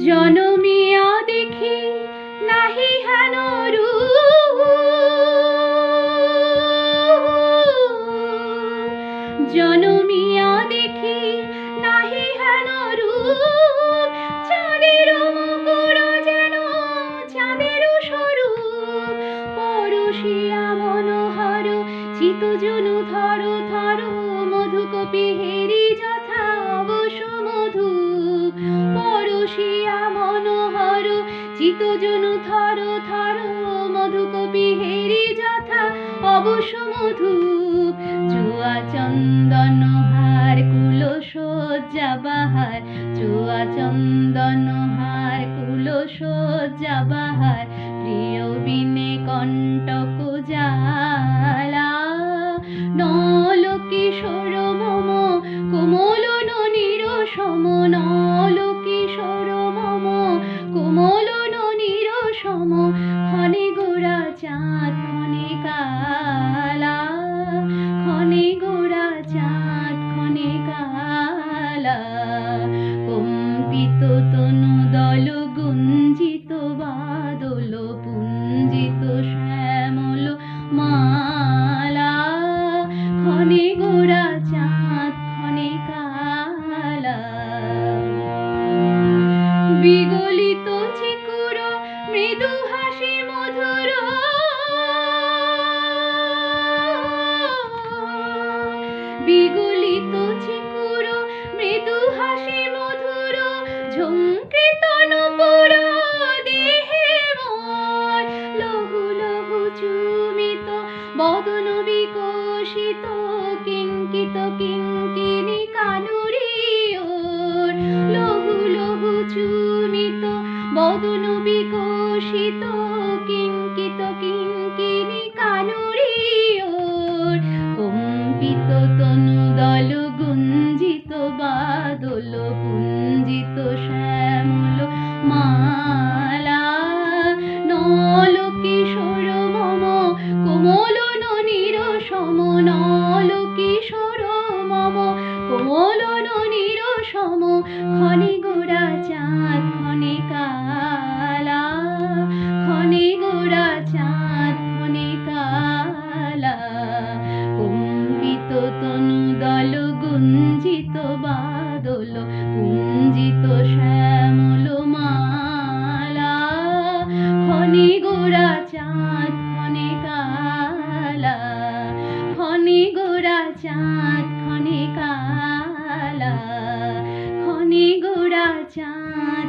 জনমিয়া দেখি নাহি হেন রূপ, জনমিয়া দেখি নাহি হেন রূপ। চাঁদের মুকুর যেন চাঁদের স্বরূপ, পরশিয়া মনোহর চিতজনু থর থর। মধুকপি হেরি যথা অবশ মধুপ, পরশিয়া মনোহর চিতজনু থর থর। মধুকপি হেরি যথা অবশ মধুপ। চুয়া চন্দন হার কুল সজ্জা বাহার, চুয়া চন্দন হার কুল সজ্জা বাহার। প্রিয় বিনে কণ্টক জ্বালা, নল কিশোর মম কোমল ননির সম। নল কিশোর মম কোমল ননির সম। ক্ষণে গোরা চাঁদ ক্ষণে কালা, ক্ষণে গোরা চাঁদ ক্ষণে কালা। কম্পিত তনু দল গুঞ্জিত বাদল, পুঞ্জিত শ্যামল মালা। ক্ষণে গোরা চাঁদ ক্ষণে কালা। বিগলিত চিকুর মৃদু হাসি মধুর, বিগলিত চিকুর মৃদু হাসি মধুর। ঝঙ্কৃত নূপুর দেহে মোর, লহু লহু চুমিত বদন বিকশিত। কিঙ্কিত কিঙ্কিণী কানুরী ওর, লহু লহু চুমিত বদন বিকশিত। কিঙ্কিত কিঙ্কিণী কানুরী ওর। কম্পিত তনু দল গুঞ্জিত বাদল, পুঞ্জিত শ্যামল মালা। নল কিশোর মম কোমল ননির সম। নল কিশোর মম কোমল ননির সম। ক্ষণে গোরা চাঁদ ক্ষণে কালা, ক্ষণে গোরা চাঁদ ক্ষণে কালা। কম্পিত তনু দল গুঞ্জিত বাদল, পুঞ্জিত শ্যামল মালা। ক্ষণে গোরা চাঁদ ক্ষণে কালা, ক্ষণে গোরা চাঁদ ক্ষণে কালা। ক্ষণে গোরা চাঁদ